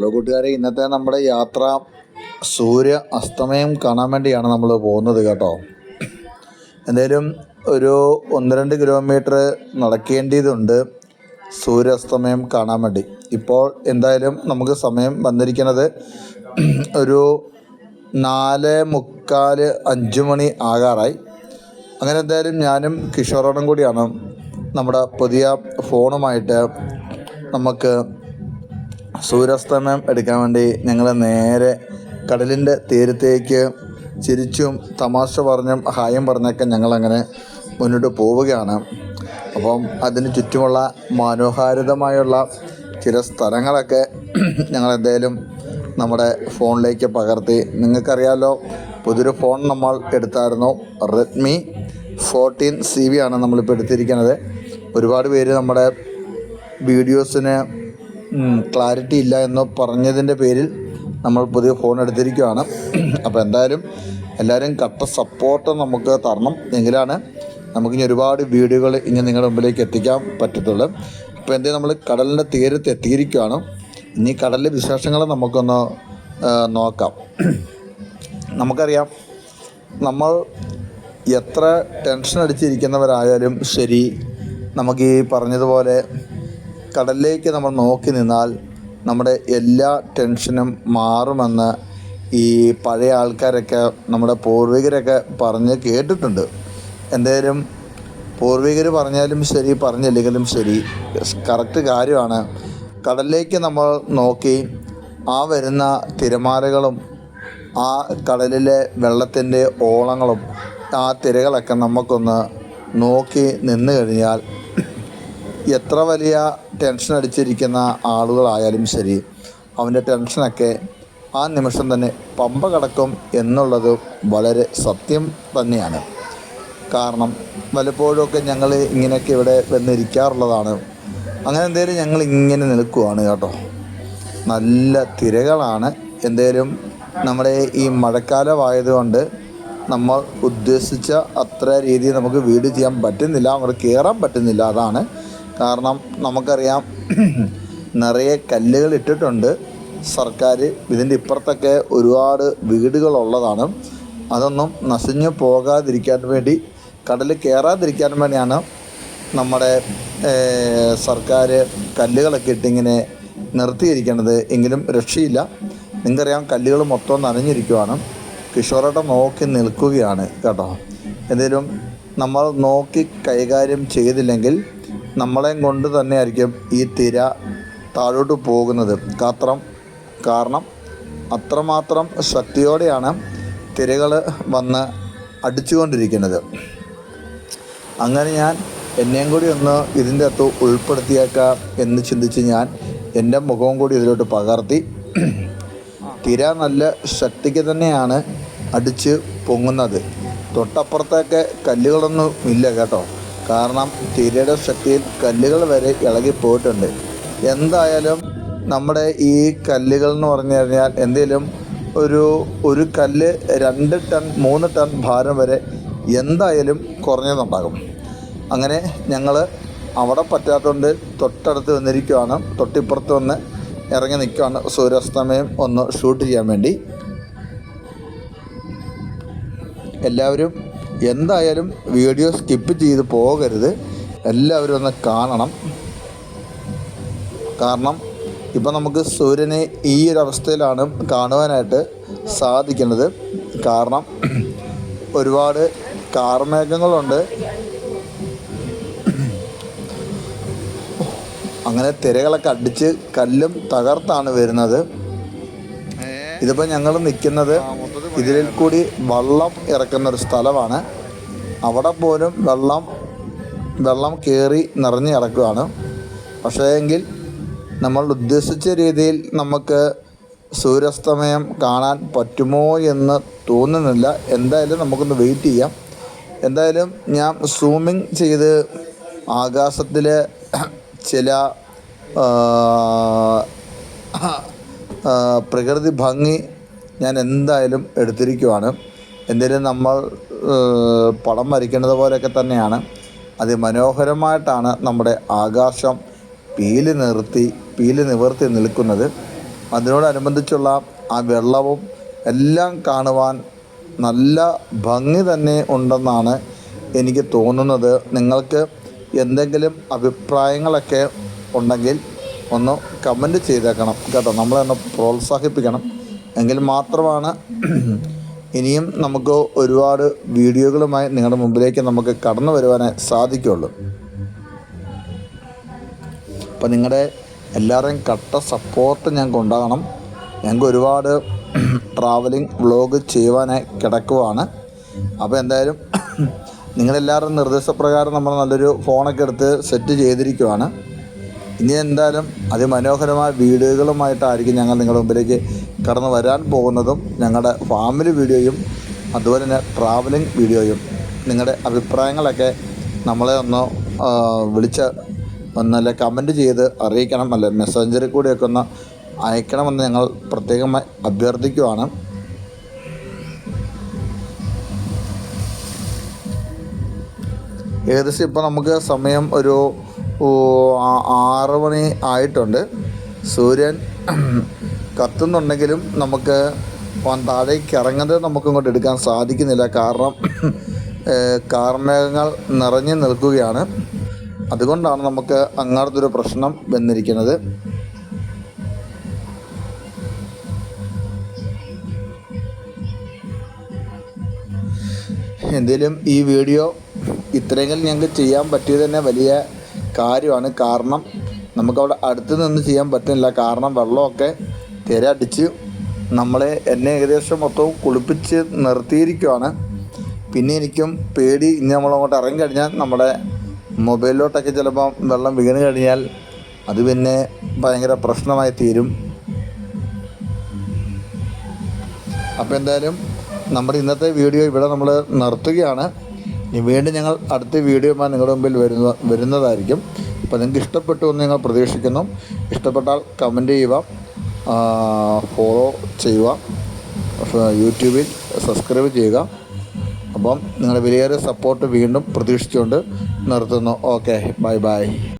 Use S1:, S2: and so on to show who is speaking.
S1: Hello കൂട്ടുകാരെ, ഇന്നത്തെ നമ്മുടെ യാത്ര സൂര്യ അസ്തമയം കാണാൻ വേണ്ടിയാണ് നമ്മൾ പോകുന്നത് കേട്ടോ. എന്തായാലും ഒരു 1-2 കിലോമീറ്റർ നടക്കേണ്ടതുണ്ട് സൂര്യാസ്തമയം കാണാൻ വേണ്ടി. ഇപ്പോൾ എന്തായാലും നമുക്ക് സമയം വന്നിരിക്കുന്നത് ഒരു 4:45 5 മണി ആകാറായി. അങ്ങനെ എന്തായാലും ഞാനും കിഷോറോടും കൂടിയാണ് നമ്മുടെ പുതിയ ഫോണുമായിട്ട് നമുക്ക് സൂര്യാസ്തമയം എടുക്കാൻ വേണ്ടി ഞങ്ങൾ നേരെ കടലിൻ്റെ തീരത്തേക്ക് ചിരിച്ചും തമാശ പറഞ്ഞും ഹായം പറഞ്ഞൊക്കെ ഞങ്ങളങ്ങനെ മുന്നോട്ട് പോവുകയാണ്. അപ്പം അതിന് ചുറ്റുമുള്ള മനോഹാരിതമായുള്ള ചില സ്ഥലങ്ങളൊക്കെ ഞങ്ങളെന്തായാലും നമ്മുടെ ഫോണിലേക്ക് പകർത്തി. നിങ്ങൾക്കറിയാമല്ലോ, പുതിയൊരു ഫോൺ നമ്മൾ എടുത്തായിരുന്നു. റെഡ്മി 14 CB ആണ് നമ്മളിപ്പോൾ എടുത്തിരിക്കുന്നത്. ഒരുപാട് പേര് നമ്മുടെ വീഡിയോസിന് ക്ലാരിറ്റി ഇല്ല എന്ന് പറഞ്ഞതിൻ്റെ പേരിൽ നമ്മൾ പുതിയ ഫോൺ എടുത്തിരിക്കുകയാണ്. അപ്പോൾ എന്തായാലും എല്ലാവരും കട്ട സപ്പോർട്ട് നമുക്ക് തരണം. എങ്കിലാണ് നമുക്കിനി ഒരുപാട് വീഡിയോകൾ ഇനി നിങ്ങളുടെ മുമ്പിലേക്ക് എത്തിക്കാൻ പറ്റത്തുള്ളൂ. അപ്പോൾ എന്തായാലും നമ്മൾ കടലിൻ്റെ തീരത്ത് എത്തിയിരിക്കുകയാണ്. ഇനി കടലിലെ വിശേഷങ്ങൾ നമുക്കൊന്ന് നോക്കാം. നമുക്കറിയാം, നമ്മൾ എത്ര ടെൻഷൻ അടിച്ചിരിക്കുന്നവരായാലും ശരി, നമുക്ക് ഈ പറഞ്ഞതുപോലെ കടലിലേക്ക് നമ്മൾ നോക്കി നിന്നാൽ നമ്മുടെ എല്ലാ ടെൻഷനും മാറുമെന്ന് ഈ പഴയ ആൾക്കാരൊക്കെ, നമ്മുടെ പൂർവികരൊക്കെ പറഞ്ഞ് കേട്ടിട്ടുണ്ട്. എന്തായാലും പൂർവികർ പറഞ്ഞാലും ശരി, പറഞ്ഞില്ലെങ്കിലും ശരി, കറക്റ്റ് കാര്യമാണ്. കടലിലേക്ക് നമ്മൾ നോക്കി ആ വരുന്ന തിരമാലകളും ആ കടലിലെ വെള്ളത്തിൻ്റെ ഓളങ്ങളും ആ തിരകളൊക്കെ നമുക്കൊന്ന് നോക്കി നിന്ന് കഴിഞ്ഞാൽ എത്ര വലിയ ടെൻഷൻ അടിച്ചിരിക്കുന്ന ആളുകളായാലും ശരി, അവൻ്റെ ടെൻഷനൊക്കെ ആ നിമിഷം തന്നെ പമ്പ കടക്കും എന്നുള്ളത് വളരെ സത്യം തന്നെയാണ്. കാരണം പലപ്പോഴൊക്കെ ഞങ്ങൾ ഇങ്ങനെയൊക്കെ ഇവിടെ വന്നിരിക്കാറുള്ളതാണ്. അങ്ങനെ എന്തായാലും ഞങ്ങൾ ഇങ്ങനെ നിൽക്കുവാണ് കേട്ടോ. നല്ല തിരകളാണ്. എന്തായാലും നമ്മുടെ ഈ മഴക്കാലമായതുകൊണ്ട് നമ്മൾ ഉദ്ദേശിച്ച അത്ര രീതിയിൽ നമുക്ക് വീഡിയോ ചെയ്യാൻ പറ്റുന്നില്ല, അങ്ങോട്ട് കയറാൻ പറ്റുന്നില്ല. അതാണ് കാരണം. നമുക്കറിയാം, നിറയെ കല്ലുകൾ ഇട്ടിട്ടുണ്ട് സർക്കാർ. ഇതിൻ്റെ ഇപ്പുറത്തൊക്കെ ഒരുപാട് വീടുകളുള്ളതാണ്. അതൊന്നും നശിഞ്ഞു പോകാതിരിക്കാൻ വേണ്ടി, കടലിൽ കയറാതിരിക്കാൻ വേണ്ടിയാണ് നമ്മുടെ സർക്കാർ കല്ലുകളൊക്കെ ഇട്ടിങ്ങനെ നിർത്തിയിരിക്കുന്നത്. എങ്കിലും രക്ഷയില്ല. നിങ്ങൾക്കറിയാം, കല്ലുകൾ മൊത്തം നനഞ്ഞിരിക്കുവാണ്. കിഷോറേട്ടൻ നോക്കി നിൽക്കുകയാണ് കേട്ടോ. എന്തെങ്കിലും നമ്മൾ നോക്കി കൈകാര്യം ചെയ്തില്ലെങ്കിൽ നമ്മളെയും കൊണ്ട് തന്നെയായിരിക്കും ഈ തിര താഴോട്ട് പോകുന്നത്. കാരണം അത്രമാത്രം ശക്തിയോടെയാണ് തിരകൾ വന്ന് അടിച്ചുകൊണ്ടിരിക്കുന്നത്. അങ്ങനെ ഞാൻ എന്നെയും കൂടി ഒന്ന് ഇതിൻ്റെ അകത്ത് ഉൾപ്പെടുത്തിയേക്കാം എന്ന് ചിന്തിച്ച് ഞാൻ എൻ്റെ മുഖവും കൂടി ഇതിലോട്ട് പകർത്തി. തിര നല്ല ശക്തിക്ക് തന്നെയാണ് അടിച്ച് പൊങ്ങുന്നത്. തൊട്ടപ്പുറത്തൊക്കെ കല്ലുകളൊന്നും ഇല്ല കേട്ടോ. കാരണം തിരയുടെ ശക്തിയിൽ കല്ലുകൾ വരെ ഇളകിപ്പോയിട്ടുണ്ട്. എന്തായാലും നമ്മുടെ ഈ കല്ലുകൾ എന്ന് പറഞ്ഞു കഴിഞ്ഞാൽ എന്തെങ്കിലും ഒരു കല്ല് 2 ടൺ 3 ടൺ ഭാരം വരെ എന്തായാലും കുറഞ്ഞതുണ്ടാകും. അങ്ങനെ ഞങ്ങൾ അവിടെ പറ്റാത്തതുകൊണ്ട് തൊട്ടടുത്ത് വന്നിരിക്കുകയാണ്. തൊട്ടിപ്പുറത്ത് വന്ന് ഇറങ്ങി നിൽക്കുകയാണ് സൂര്യാസ്തമയം ഒന്ന് ഷൂട്ട് ചെയ്യാൻ വേണ്ടി. എല്ലാവരും എന്തായാലും വീഡിയോ സ്കിപ്പ് ചെയ്ത് പോകരുത്. എല്ലാവരും ഒന്ന് കാണണം. കാരണം ഇപ്പം നമുക്ക് സൂര്യനെ ഈ ഒരു അവസ്ഥയിലാണ് കാണുവാനായിട്ട് സാധിക്കുന്നത്. കാരണം ഒരുപാട് കാർമേഘങ്ങളുണ്ട്. അങ്ങനെ തിരകളൊക്കെ അടിച്ച് കല്ലും തകർത്താണ് വരുന്നത്. ഇതിപ്പോൾ ഞങ്ങൾ നിൽക്കുന്നത് ഇതിൽ കൂടി വള്ളം ഇറക്കുന്നൊരു സ്ഥലമാണ്. അവിടെ പോലും വെള്ളം കയറി നിറഞ്ഞ് ഇറക്കുകയാണ്. പക്ഷേ എങ്കിൽ നമ്മൾ ഉദ്ദേശിച്ച രീതിയിൽ നമുക്ക് സൂര്യാസ്തമയം കാണാൻ പറ്റുമോ എന്ന് തോന്നുന്നില്ല. എന്തായാലും നമുക്കൊന്ന് വെയിറ്റ് ചെയ്യാം. എന്തായാലും ഞാൻ സൂമിങ് ചെയ്ത് ആകാശത്തിലെ ചില പ്രകൃതി ഭംഗി ഞാൻ എന്തായാലും എടുത്തിരിക്കുവാണ്. എന്തായാലും നമ്മൾ പടം വരയ്ക്കുന്നത് പോലെയൊക്കെ തന്നെയാണ്. അതിമനോഹരമായിട്ടാണ് നമ്മുടെ ആകാശം പീലി നിവർത്തി നിൽക്കുന്നത്. അതിനോടനുബന്ധിച്ചുള്ള ആ വെള്ളവും എല്ലാം കാണുവാൻ നല്ല ഭംഗി തന്നെ ഉണ്ടെന്നാണ് എനിക്ക് തോന്നുന്നത്. നിങ്ങൾക്ക് എന്തെങ്കിലും അഭിപ്രായങ്ങളൊക്കെ ഉണ്ടെങ്കിൽ ഒന്ന് കമൻറ്റ് ചെയ്തേക്കണം കേട്ടോ. നമ്മളൊന്ന് പ്രോത്സാഹിപ്പിക്കണം. എങ്കിൽ മാത്രമാണ് ഇനിയും നമുക്ക് ഒരുപാട് വീഡിയോകളുമായി നിങ്ങളുടെ മുമ്പിലേക്ക് നമുക്ക് കടന്നു വരുവാനായി സാധിക്കുകയുള്ളൂ. അപ്പോൾ നിങ്ങളുടെ എല്ലാവരുടെയും കട്ട സപ്പോർട്ട് ഞങ്ങൾക്ക് ഉണ്ടാകണം. ഞങ്ങൾക്ക് ഒരുപാട് ട്രാവലിംഗ് വ്ളോഗ് ചെയ്യുവാനായി കിടക്കുവാണ്. അപ്പോൾ എന്തായാലും നിങ്ങളെല്ലാവരും നിർദ്ദേശപ്രകാരം നമ്മൾ നല്ലൊരു ഫോണൊക്കെ എടുത്ത് സെറ്റ് ചെയ്തിരിക്കുവാണ്. ഇനി എന്തായാലും അതിമനോഹരമായ വീഡിയോകളുമായിട്ടായിരിക്കും ഞങ്ങൾ നിങ്ങളുടെ മുമ്പിലേക്ക് കടന്നു വരാൻ പോകുന്നതും. ഞങ്ങളുടെ ഫാമിലി വീഡിയോയും അതുപോലെ തന്നെ ട്രാവലിംഗ് വീഡിയോയും. നിങ്ങളുടെ അഭിപ്രായങ്ങളൊക്കെ നമ്മളെ ഒന്ന് വിളിച്ച് ഒന്നല്ല കമൻറ്റ് ചെയ്ത് അറിയിക്കണം, അല്ല മെസ്സഞ്ചറിൽ കൂടിയൊക്കെ ഒന്ന് അയക്കണമെന്ന് ഞങ്ങൾ പ്രത്യേകമായി അഭ്യർത്ഥിക്കുവാണ്. ഏകദേശം ഇപ്പോൾ നമുക്ക് സമയം ഒരു 6 മണി ആയിട്ടുണ്ട്. സൂര്യൻ കത്തുന്നുണ്ടെങ്കിലും നമുക്ക് താഴേക്ക് ഇറങ്ങുന്നത് നമുക്ക് ഇങ്ങോട്ട് എടുക്കാൻ സാധിക്കുന്നില്ല. കാരണം കാർമേഘങ്ങൾ നിറഞ്ഞു നിൽക്കുകയാണ്. അതുകൊണ്ടാണ് നമുക്ക് അങ്ങനത്തെ ഒരു പ്രശ്നം വന്നിരിക്കുന്നത്. എന്തെങ്കിലും ഈ വീഡിയോ ഇത്രയെങ്കിലും ഞങ്ങൾക്ക് ചെയ്യാൻ പറ്റിയത് തന്നെ വലിയ കാര്യമാണ്. കാരണം നമുക്കവിടെ അടുത്ത് നിന്ന് ചെയ്യാൻ പറ്റുന്നില്ല. കാരണം വെള്ളമൊക്കെ തിരയടിച്ച് എന്നെ ഏകദേശം മൊത്തവും കുളിപ്പിച്ച് നിർത്തിയിരിക്കുവാണ്. പിന്നെ എനിക്കും പേടി, ഇനി നമ്മളങ്ങോട്ട് ഇറങ്ങി കഴിഞ്ഞാൽ നമ്മുടെ മൊബൈലിലോട്ടൊക്കെ ചിലപ്പം വെള്ളം വീണ് കഴിഞ്ഞാൽ അത് പിന്നെ ഭയങ്കര പ്രശ്നമായി തീരും. അപ്പോൾ എന്തായാലും നമ്മുടെ ഇന്നത്തെ വീഡിയോ ഇവിടെ നമ്മൾ നിർത്തുകയാണ്. ഇനി വീണ്ടും ഞങ്ങൾ അടുത്ത വീഡിയോയുമായി നിങ്ങളുടെ മുമ്പിൽ വരുന്നതായിരിക്കും. അപ്പോൾ നിങ്ങൾക്ക് ഇഷ്ടപ്പെട്ടു എന്ന് ഞങ്ങൾ പ്രതീക്ഷിക്കുന്നു. ഇഷ്ടപ്പെട്ടാൽ കമൻറ്റ് ചെയ്യുക, ഫോളോ ചെയ്യുക, യൂട്യൂബിൽ സബ്സ്ക്രൈബ് ചെയ്യുക. അപ്പം നിങ്ങളുടെ വിലയേറിയ സപ്പോർട്ട് വീണ്ടും പ്രതീക്ഷിച്ചുകൊണ്ട് നിർത്തുന്നു. Okay, bye bye.